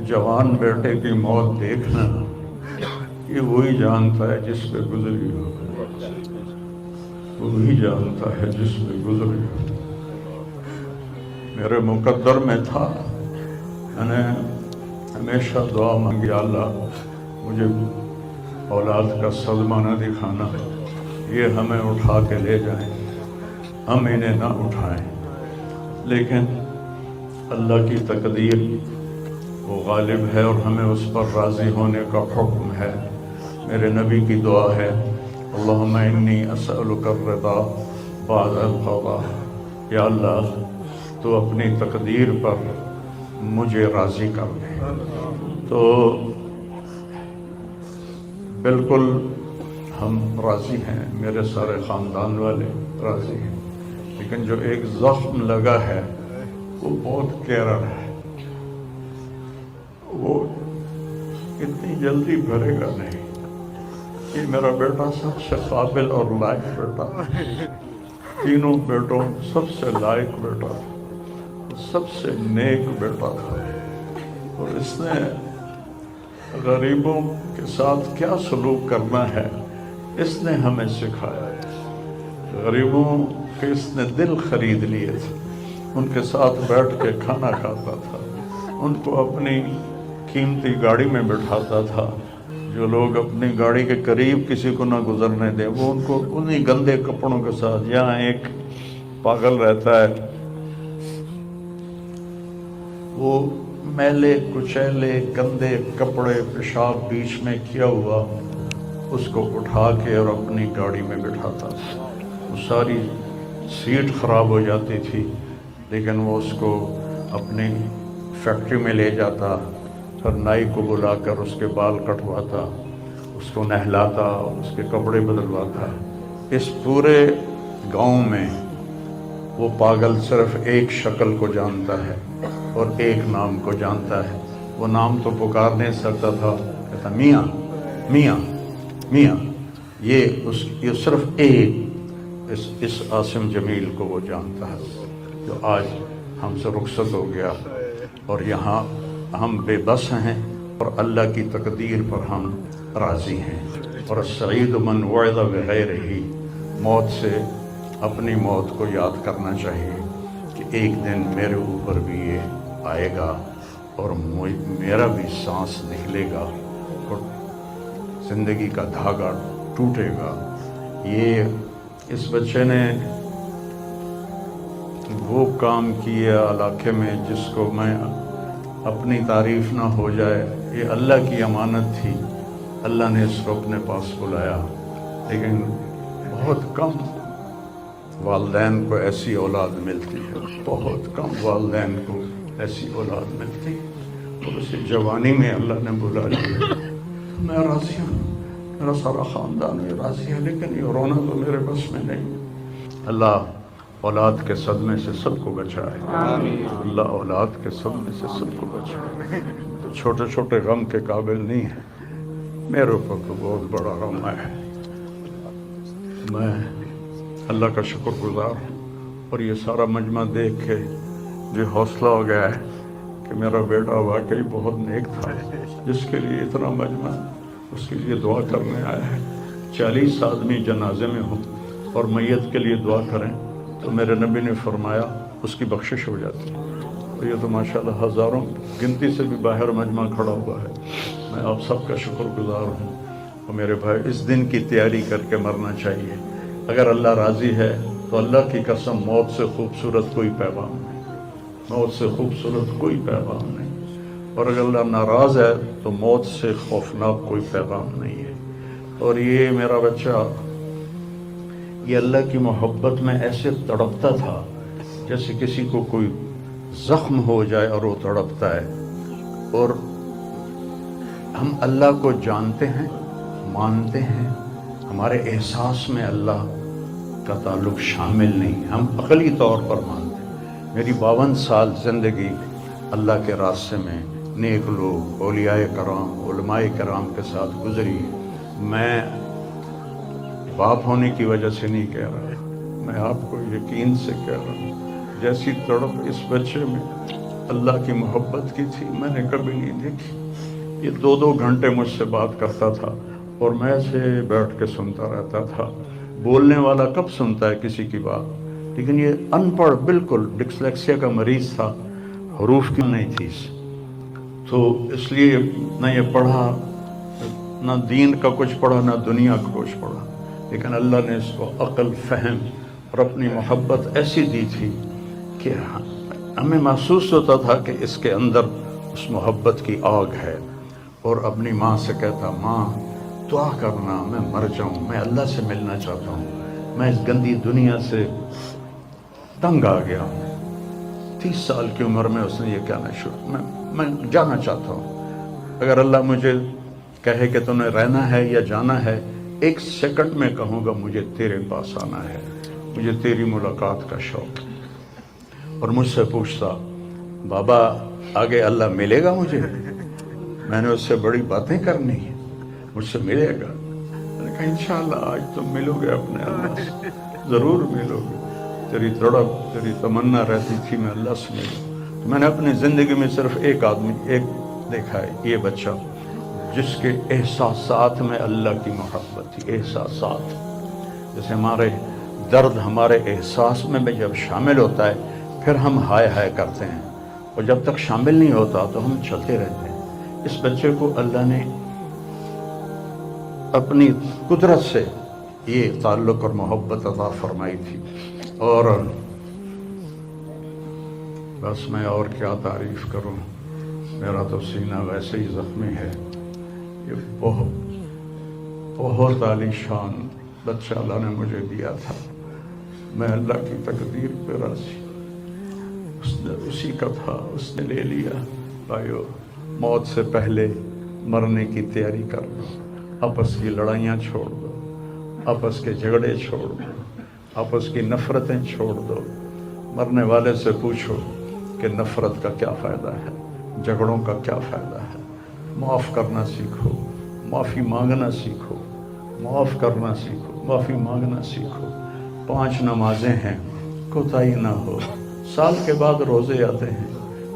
जवान बेटे की मौत देखना ये वही जानता है जिस पे गुजरी हो, वही जानता है जिस पे गुजरी हो। मेरे मुकद्दर में था, मैंने हमेशा दुआ मांगी, अल्लाह मुझे औलाद का सदमा न दिखाना, ये हमें उठा के ले जाएं, हम इन्हें ना उठाएं। लेकिन अल्लाह की तकदीर वो गालिब है और हमें उस पर राज़ी होने का हुक्म है। मेरे नबी की दुआ है, अल्लाहुम्मा इन्नी असअलुका अर्रिदा बादल क़ज़ा, या अल्लाह तो अपनी तकदीर पर मुझे राज़ी कर दे। तो बिल्कुल हम राज़ी हैं, मेरे सारे ख़ानदान वाले राज़ी हैं, लेकिन जो एक ज़ख्म लगा है वो बहुत गहरा है, वो इतनी जल्दी भरेगा नहीं। ये मेरा बेटा सबसे काबिल और लायक बेटा, तीनों बेटों सबसे लायक बेटा, सबसे नेक बेटा था, और इसने गरीबों के साथ क्या सलूक करना है इसने हमें सिखाया। गरीबों के इसने दिल खरीद लिए थे, उनके साथ बैठ के खाना खाता था, उनको अपनी कीमती गाड़ी में बिठाता था। जो लोग अपनी गाड़ी के करीब किसी को ना गुजरने दें, वो उनको उन्हीं गंदे कपड़ों के साथ, यहाँ एक पागल रहता है, वो मैले कुचैले गंदे कपड़े पेशाब बीच में किया हुआ उसको उठा के और अपनी गाड़ी में बिठाता था। वो सारी सीट ख़राब हो जाती थी, लेकिन वो उसको अपनी फैक्ट्री में ले जाता, फिर नाई को बुलाकर उसके बाल कटवाता, उसको नहलाता, उसके कपड़े बदलवाता। इस पूरे गांव में वो पागल सिर्फ एक शक्ल को जानता है और एक नाम को जानता है। वो नाम तो पुकार नहीं सकता था, कहता मियाँ मियाँ मियाँ। ये सिर्फ एक इस आसिम जमील को वो जानता है, जो आज हमसे रुखसत हो गया और यहाँ हम बेबस हैं और अल्लाह की तकदीर पर हम राज़ी हैं। और सईद मन वअज़ बिग़ैरिही, मौत से अपनी मौत को याद करना चाहिए कि एक दिन मेरे ऊपर भी ये आएगा और मेरा भी सांस निकलेगा और ज़िंदगी का धागा टूटेगा। ये इस बच्चे ने वो काम किया इलाके में जिसको मैं अपनी तारीफ़ ना हो जाए, ये अल्लाह की अमानत थी, अल्लाह ने इसको अपने पास बुलाया। लेकिन बहुत कम वालिदैन को ऐसी औलाद मिलती है, बहुत कम वालिदैन को ऐसी औलाद मिलती, और उसे जवानी में अल्लाह ने बुला लिया। मैं राज़ी हूँ, मेरा सारा ख़ानदान भी राज़ी है, लेकिन ये रोना तो मेरे बस में नहीं। अल्लाह औलाद के सदमे से सबको बचाए, अल्लाह औलाद के सदमे से सबको बचाए। तो छोटे छोटे गम के काबिल नहीं है, मेरे ऊपर तो बहुत बड़ा गम है। मैं अल्लाह का शुक्रगुज़ार हूँ, और ये सारा मजमा देख के जो हौसला हो गया है कि मेरा बेटा वाकई बहुत नेक था, जिसके लिए इतना मजमा उसके लिए दुआ करने आया है। 40 आदमी जनाजे में हो और मैयत के लिए दुआ करें तो मेरे नबी ने फरमाया उसकी बख्शिश हो जाती है। तो ये तो माशाल्लाह हज़ारों गिनती से भी बाहर मजमा खड़ा हुआ है। मैं आप सबका शुक्रगुज़ार हूँ, और मेरे भाई इस दिन की तैयारी करके मरना चाहिए। अगर अल्लाह राज़ी है तो अल्लाह की कसम मौत से खूबसूरत कोई पैगाम नहीं, मौत से खूबसूरत कोई पैगाम नहीं। और अगर अल्लाह नाराज़ है तो मौत से खौफनाक कोई पैगाम नहीं है। और ये मेरा बच्चा ये अल्लाह की मोहब्बत में ऐसे तड़पता था जैसे किसी को कोई ज़ख्म हो जाए और वो तड़पता है। और हम अल्लाह को जानते हैं, मानते हैं, हमारे एहसास में अल्लाह का ताल्लुक़ शामिल नहीं, हम अक़ली तौर पर मानते हैं। मेरी 52 साल ज़िंदगी अल्लाह के रास्ते में नेक लोग, औलियाए कराम, उलमाए कराम के साथ गुज़री। मैं बाप होने की वजह से नहीं कह रहा, मैं आपको यकीन से कह रहा हूँ, जैसी तड़प इस बच्चे में اللہ کی محبت کی تھی میں نے کبھی نہیں دیکھی. یہ 2 گھنٹے مجھ سے بات کرتا تھا اور میں ایسے بیٹھ کے سنتا رہتا تھا. بولنے والا کب سنتا ہے کسی کی بات, لیکن یہ ان پڑھ بالکل ڈسلیکسیا کا مریض تھا, حروف کی نہیں تھی, تو اس لیے نہ یہ پڑھا, نہ دین کا کچھ پڑھا, نہ دنیا کا کچھ پڑھا. لیکن اللہ نے اس کو عقل, فہم اور اپنی محبت ایسی دی تھی کہ ہمیں محسوس ہوتا تھا کہ اس کے اندر اس محبت کی آگ ہے. اور اپنی ماں سے کہتا, ماں دعا کرنا میں مر جاؤں, میں اللہ سے ملنا چاہتا ہوں, میں اس گندی دنیا سے تنگ آ گیا ہوں. 30 سال کی عمر میں اس نے یہ کہنا شروع, میں جانا چاہتا ہوں. اگر اللہ مجھے کہے کہ تمہیں رہنا ہے یا جانا ہے, 1 سیکنڈ میں کہوں گا مجھے تیرے پاس آنا ہے, مجھے تیری ملاقات کا شوق. اور مجھ سے پوچھتا, بابا آگے اللہ ملے گا مجھے؟ میں نے اس سے بڑی باتیں کرنی ہیں, مجھ سے ملے گا؟ میں نے کہا انشاءاللہ آج تم ملو گے اپنے اللہ سے, ضرور ملو گے. تیری تڑپ, تیری تمنا رہتی تھی میں اللہ سے ملوں. تو میں نے اپنی زندگی میں صرف ایک آدمی دیکھا ہے, یہ بچہ جس کے احساسات میں اللہ کی محبت تھی. احساسات جیسے ہمارے درد ہمارے احساس میں جب شامل ہوتا ہے پھر ہم ہائے ہائے کرتے ہیں, اور جب تک شامل نہیں ہوتا تو ہم چلتے رہتے ہیں. اس بچے کو اللہ نے اپنی قدرت سے یہ تعلق اور محبت عطا فرمائی تھی. اور بس میں اور کیا تعریف کروں, میرا تو سینہ ویسے ہی زخمی ہے. یہ بہت عالی شان بچہ اللہ نے مجھے دیا تھا. میں اللہ کی تقدیر پہ راضی, اس نے اسی کا تھا, اس نے لے لیا. بھائیو, موت سے پہلے مرنے کی تیاری کر لو, آپس کی لڑائیاں چھوڑ دو, آپس کے جھگڑے چھوڑ دو, آپس کی نفرتیں چھوڑ دو. مرنے والے سے پوچھو کہ نفرت کا کیا فائدہ ہے, جھگڑوں کا کیا فائدہ ہے. معاف کرنا سیکھو, معافی مانگنا سیکھو, معاف کرنا سیکھو, معافی مانگنا سیکھو. 5 نمازیں ہیں, کوتاہی نہ ہو. سال کے بعد روزے آتے ہیں,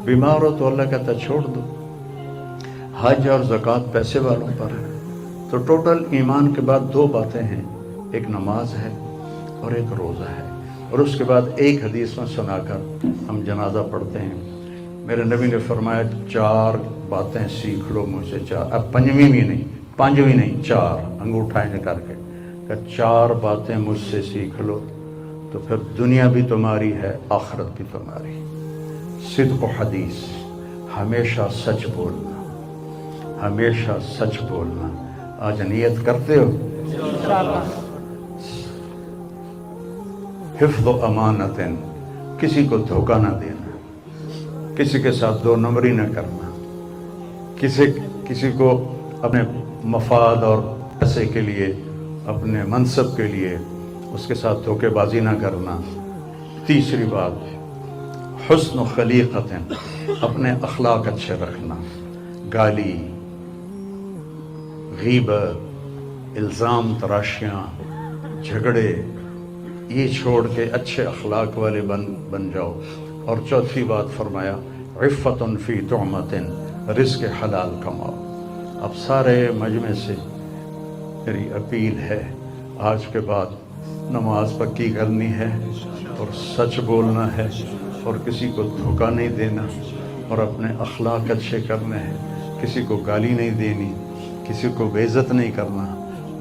بیمار ہو تو اللہ کہتا چھوڑ دو. حج اور زکوٰۃ پیسے والوں پر ہے. تو ٹوٹل ایمان کے بعد 2 باتیں ہیں, ایک نماز ہے اور ایک روزہ ہے. اور اس کے بعد ایک حدیث میں سنا کر ہم جنازہ پڑھتے ہیں. میرے نبی نے فرمایا 4 باتیں سیکھ لو مجھ سے. 4, اب 5ویں بھی نہیں, 5ویں نہیں, 4 انگوٹھا کر کے کہ 4 باتیں مجھ سے سیکھ لو تو پھر دنیا بھی تمہاری ہے, آخرت بھی تمہاری. صدق و حدیث, ہمیشہ سچ بولنا, ہمیشہ سچ بولنا. آج نیت کرتے ہو؟ حفظ و امانت, کسی کو دھوکہ نہ دینا, کسی کے ساتھ 2 نمبری نہ کرنا, کسی کو اپنے مفاد اور پیسے کے لیے, اپنے منصب کے لیے اس کے ساتھ دھوکے بازی نہ کرنا. تیسری بات حسن و خلیقت, اپنے اخلاق اچھے رکھنا. گالی, غیبت, الزام تراشیاں, جھگڑے, یہ چھوڑ کے اچھے اخلاق والے بن جاؤ. اور چوتھی بات فرمایا عفت فی طعمت, رزق حلال کماؤ. اب سارے مجمع سے میری اپیل ہے, آج کے بعد نماز پکی کرنی ہے اور سچ بولنا ہے اور کسی کو دھوکہ نہیں دینا اور اپنے اخلاق اچھے کرنے ہیں. کسی کو گالی نہیں دینی, کسی کو بے عزت نہیں کرنا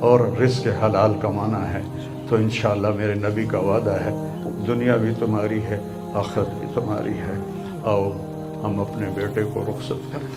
اور رزق حلال کمانا ہے. تو انشاءاللہ میرے نبی کا وعدہ ہے دنیا بھی تمہاری ہے, آخرت بھی تمہاری ہے. آؤ ہم اپنے بیٹے کو رخصت کریں.